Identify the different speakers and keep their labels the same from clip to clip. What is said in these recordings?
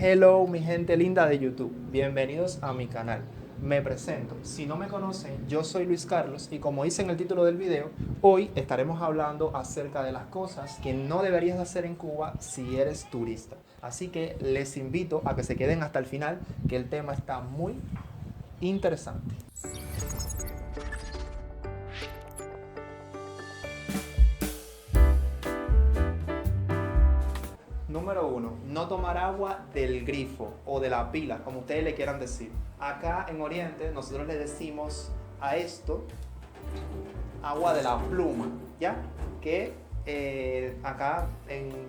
Speaker 1: Hello mi gente linda de YouTube, bienvenidos a mi canal. Me presento, si no me conocen, yo soy Luis Carlos y como dice en el título del video, hoy estaremos hablando acerca de las cosas que no deberías hacer en Cuba si eres turista. Así que les invito a que se queden hasta el final, que el tema está muy interesante. Número 1. No tomar agua del grifo o de la pila, como ustedes le quieran decir. Acá en Oriente nosotros le decimos a esto agua de la pluma, ¿ya? Que acá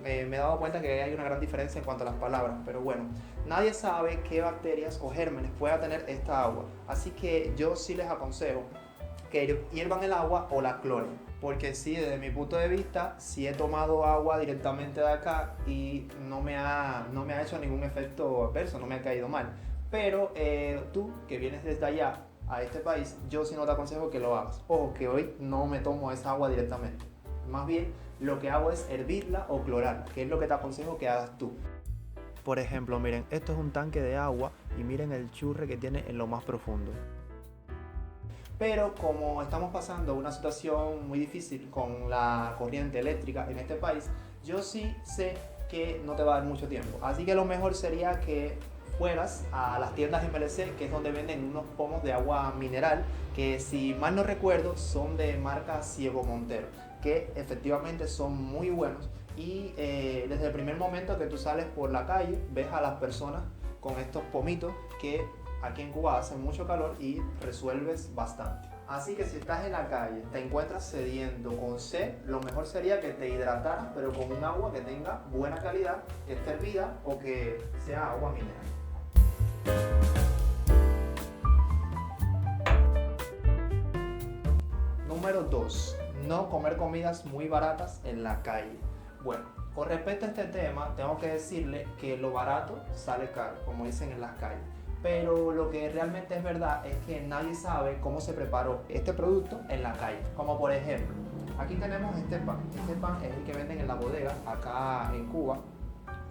Speaker 1: me he dado cuenta que hay una gran diferencia en cuanto a las palabras, pero bueno, nadie sabe qué bacterias o gérmenes pueda tener esta agua. Así que yo sí les aconsejo que hiervan el agua o la cloren. Porque sí, desde mi punto de vista, sí he tomado agua directamente de acá y no me ha hecho ningún efecto adverso, no me ha caído mal. Pero tú, que vienes desde allá a este país, yo sí no te aconsejo que lo hagas. Ojo, que hoy no me tomo esa agua directamente. Más bien, lo que hago es hervirla o clorarla, que es lo que te aconsejo que hagas tú. Por ejemplo, miren, esto es un tanque de agua y miren el churre que tiene en lo más profundo. Pero como estamos pasando una situación muy difícil con la corriente eléctrica en este país, yo sí sé que no te va a dar mucho tiempo. Así que lo mejor sería que fueras a las tiendas MLC, que es donde venden unos pomos de agua mineral, que si mal no recuerdo son de marca Ciego Montero, que efectivamente son muy buenos. Y desde el primer momento que tú sales por la calle, ves a las personas con estos pomitos que aquí en Cuba hace mucho calor y resuelves bastante. Así que si estás en la calle, te encuentras sediento con sed, lo mejor sería que te hidrataras, pero con un agua que tenga buena calidad, que esté hervida o que sea agua mineral. Número 2. No comer comidas muy baratas en la calle. Bueno, con respecto a este tema, tengo que decirle que lo barato sale caro, como dicen en las calles. Pero lo que realmente es verdad es que nadie sabe cómo se preparó este producto en la calle. Como por ejemplo, aquí tenemos este pan. Este pan es el que venden en la bodega acá en Cuba.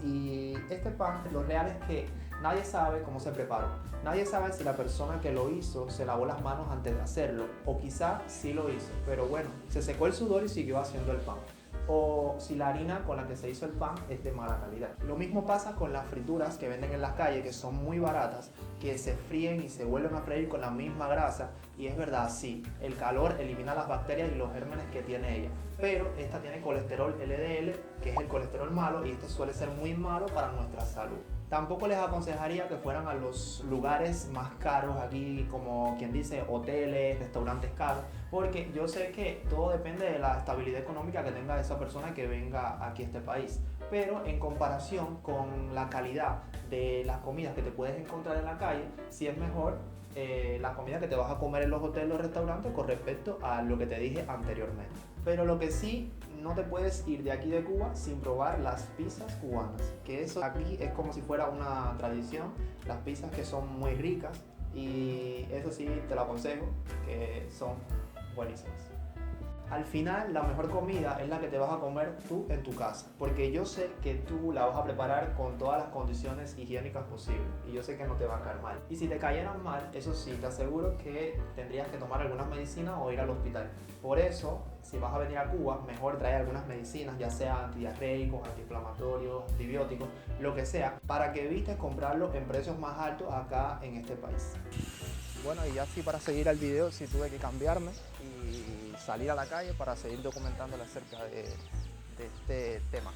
Speaker 1: Y este pan, lo real es que nadie sabe cómo se preparó. Nadie sabe si la persona que lo hizo se lavó las manos antes de hacerlo. O quizá sí lo hizo, pero bueno, se secó el sudor y siguió haciendo el pan. O si la harina con la que se hizo el pan es de mala calidad. Lo mismo pasa con las frituras que venden en las calles, que son muy baratas, que se fríen y se vuelven a freír con la misma grasa. Y es verdad, sí, el calor elimina las bacterias y los gérmenes que tiene ella. Pero esta tiene colesterol LDL, que es el colesterol malo, y este suele ser muy malo para nuestra salud. Tampoco les aconsejaría que fueran a los lugares más caros aquí, como quien dice, hoteles, restaurantes caros, porque yo sé que todo depende de la estabilidad económica que tenga esa persona que venga aquí a este país. Pero en comparación con la calidad de las comidas que te puedes encontrar en la calle, sí es mejor la comida que te vas a comer en los hoteles o restaurantes con respecto a lo que te dije anteriormente. Pero lo que sí, no te puedes ir de aquí de Cuba sin probar las pizzas cubanas, que eso aquí es como si fuera una tradición, las pizzas que son muy ricas y eso sí te lo aconsejo, que son buenísimas. Al final, la mejor comida es la que te vas a comer tú en tu casa, porque yo sé que tú la vas a preparar con todas las condiciones higiénicas posibles y yo sé que no te va a caer mal. Y si te cayeran mal, eso sí, te aseguro que tendrías que tomar algunas medicinas o ir al hospital. Por eso, si vas a venir a Cuba, mejor trae algunas medicinas, ya sea antidiarreicos, antiinflamatorios, antibióticos, lo que sea, para que evites comprarlo en precios más altos acá en este país. Bueno, y así para seguir el video sí tuve que cambiarme y salir a la calle para seguir documentándole acerca de este tema.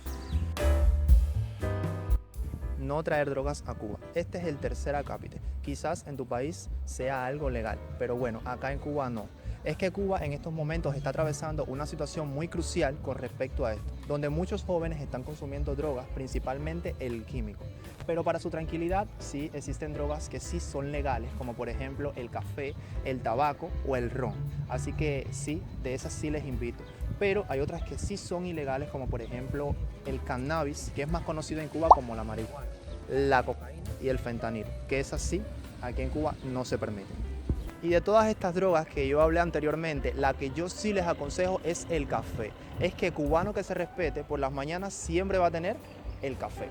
Speaker 1: No traer drogas a Cuba. Este es el tercer acápite. Quizás en tu país sea algo legal, pero bueno, acá en Cuba no. Es que Cuba en estos momentos está atravesando una situación muy crucial con respecto a esto, donde muchos jóvenes están consumiendo drogas, principalmente el químico. Pero para su tranquilidad, sí existen drogas que sí son legales, como por ejemplo el café, el tabaco o el ron. Así que sí, de esas sí les invito. Pero hay otras que sí son ilegales, como por ejemplo el cannabis, que es más conocido en Cuba como la marihuana, la cocaína y el fentanilo, que esas sí, aquí en Cuba no se permiten. Y de todas estas drogas que yo hablé anteriormente, la que yo sí les aconsejo es el café. Es que cubano que se respete por las mañanas siempre va a tener el café.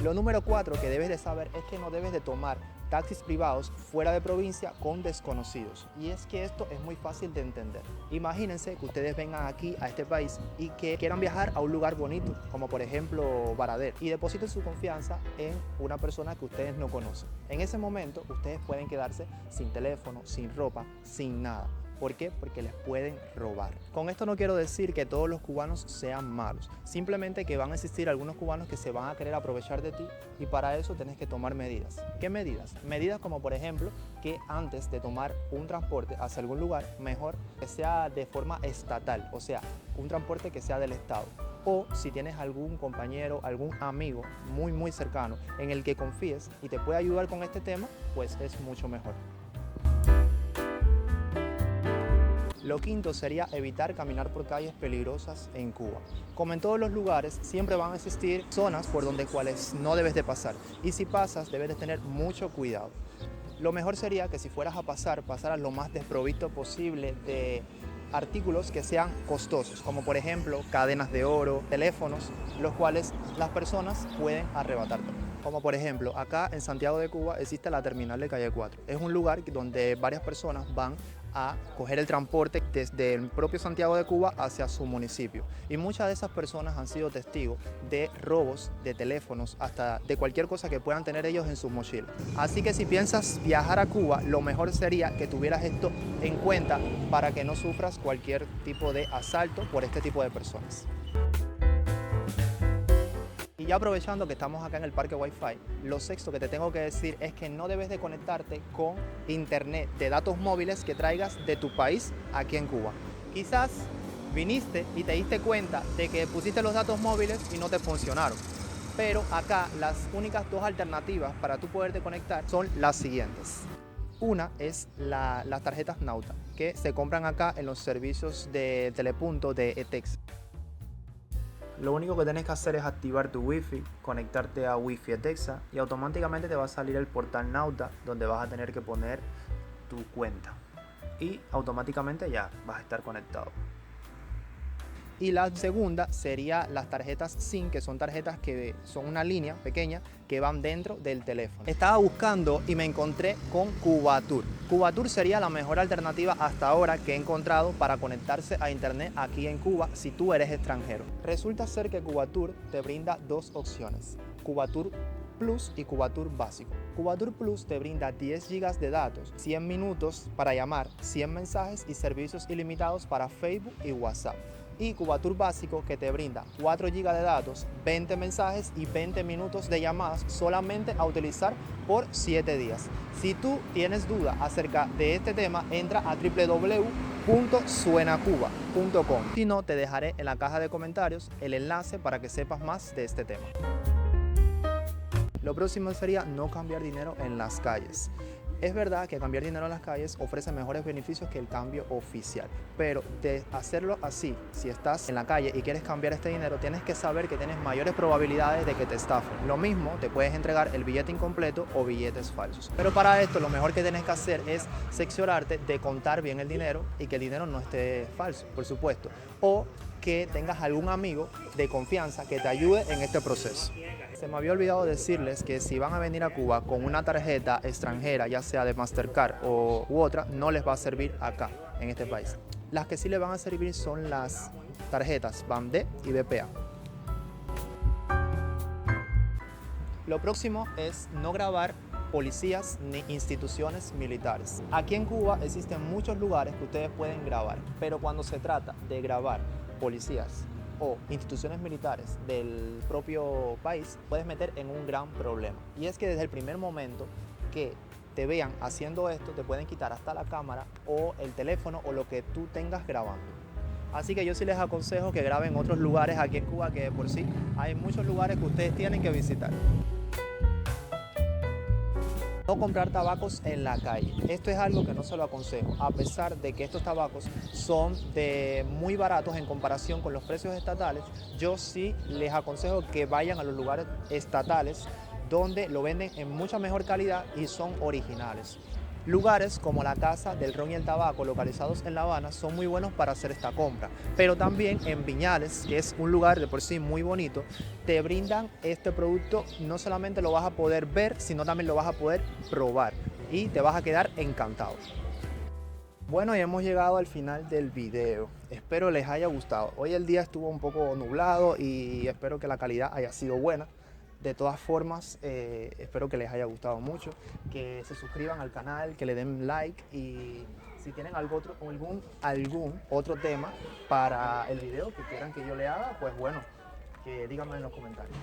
Speaker 1: Lo número 4 que debes de saber es que no debes de tomar taxis privados fuera de provincia con desconocidos. Y es que esto es muy fácil de entender. Imagínense que ustedes vengan aquí a este país y que quieran viajar a un lugar bonito, como por ejemplo Varadero, y depositen su confianza en una persona que ustedes no conocen. En ese momento ustedes pueden quedarse sin teléfono, sin ropa, sin nada. ¿Por qué? Porque les pueden robar. Con esto no quiero decir que todos los cubanos sean malos, simplemente que van a existir algunos cubanos que se van a querer aprovechar de ti y para eso tienes que tomar medidas. ¿Qué medidas? Medidas como por ejemplo que antes de tomar un transporte hacia algún lugar, mejor que sea de forma estatal, o sea, un transporte que sea del Estado. O si tienes algún compañero, algún amigo muy cercano en el que confíes y te puede ayudar con este tema, pues es mucho mejor. Lo quinto sería evitar caminar por calles peligrosas en Cuba. Como en todos los lugares, siempre van a existir zonas por donde cuales no debes de pasar. Y si pasas, debes de tener mucho cuidado. Lo mejor sería que si fueras a pasar, pasaras lo más desprovisto posible de artículos que sean costosos, como por ejemplo cadenas de oro, teléfonos, los cuales las personas pueden arrebatarte. Como por ejemplo, acá en Santiago de Cuba existe la terminal de Calle 4. Es un lugar donde varias personas van a coger el transporte desde el propio Santiago de Cuba hacia su municipio. Y muchas de esas personas han sido testigos de robos de teléfonos, hasta de cualquier cosa que puedan tener ellos en sus mochilas. Así que si piensas viajar a Cuba, lo mejor sería que tuvieras esto en cuenta para que no sufras cualquier tipo de asalto por este tipo de personas. Y ya aprovechando que estamos acá en el parque Wi-Fi, lo sexto que te tengo que decir es que no debes de conectarte con internet de datos móviles que traigas de tu país aquí en Cuba. Quizás viniste y te diste cuenta de que pusiste los datos móviles y no te funcionaron. Pero acá las únicas dos alternativas para tú poderte conectar son las siguientes. Una es las tarjetas Nauta, que se compran acá en los servicios de Telepunto de ETEX. Lo único que tienes que hacer es activar tu Wi-Fi, conectarte a Wi-Fi ETEXA y automáticamente te va a salir el portal Nauta donde vas a tener que poner tu cuenta y automáticamente ya vas a estar conectado. Y la segunda sería las tarjetas SIM, que son tarjetas que son una línea pequeña que van dentro del teléfono. Estaba buscando y me encontré con Cubatur. Cubatur sería la mejor alternativa hasta ahora que he encontrado para conectarse a internet aquí en Cuba si tú eres extranjero. Resulta ser que Cubatur te brinda dos opciones: Cubatur Plus y Cubatur Básico. Cubatur Plus te brinda 10 GB de datos, 100 minutos para llamar, 100 mensajes y servicios ilimitados para Facebook y WhatsApp. Y Cubatur Básico, que te brinda 4 GB de datos, 20 mensajes y 20 minutos de llamadas solamente a utilizar por 7 días. Si tú tienes duda acerca de este tema, entra a www.suenacuba.com. Si no, te dejaré en la caja de comentarios el enlace para que sepas más de este tema. Lo próximo sería no cambiar dinero en las calles. Es verdad que cambiar dinero en las calles ofrece mejores beneficios que el cambio oficial, pero de hacerlo así, si estás en la calle y quieres cambiar este dinero, tienes que saber que tienes mayores probabilidades de que te estafen. Lo mismo, te puedes entregar el billete incompleto o billetes falsos. Pero para esto, lo mejor que tienes que hacer es cerciorarte de contar bien el dinero y que el dinero no esté falso, por supuesto, o que tengas algún amigo de confianza que te ayude en este proceso. Se me había olvidado decirles que si van a venir a Cuba con una tarjeta extranjera, ya sea de Mastercard u otra, no les va a servir acá, en este país. Las que sí les van a servir son las tarjetas BAMD y BPA. Lo próximo es no grabar policías ni instituciones militares. Aquí en Cuba existen muchos lugares que ustedes pueden grabar, pero cuando se trata de grabar policías o instituciones militares del propio país, puedes meter en un gran problema. Y es que desde el primer momento que te vean haciendo esto, te pueden quitar hasta la cámara o el teléfono o lo que tú tengas grabando. Así que yo sí les aconsejo que graben otros lugares aquí en Cuba, que de por sí hay muchos lugares que ustedes tienen que visitar. No comprar tabacos en la calle. Esto es algo que no se lo aconsejo, a pesar de que estos tabacos son muy baratos en comparación con los precios estatales. Yo sí les aconsejo que vayan a los lugares estatales donde lo venden en mucha mejor calidad y son originales. Lugares como la Casa del Ron y el Tabaco, localizados en La Habana, son muy buenos para hacer esta compra. Pero también en Viñales, que es un lugar de por sí muy bonito, te brindan este producto. No solamente lo vas a poder ver, sino también lo vas a poder probar y te vas a quedar encantado. Bueno, y hemos llegado al final del video. Espero les haya gustado. Hoy el día estuvo un poco nublado y espero que la calidad haya sido buena. De todas formas, espero que les haya gustado mucho, que se suscriban al canal, que le den like y si tienen algún otro tema para el video que quieran que yo le haga, pues bueno, que díganme en los comentarios.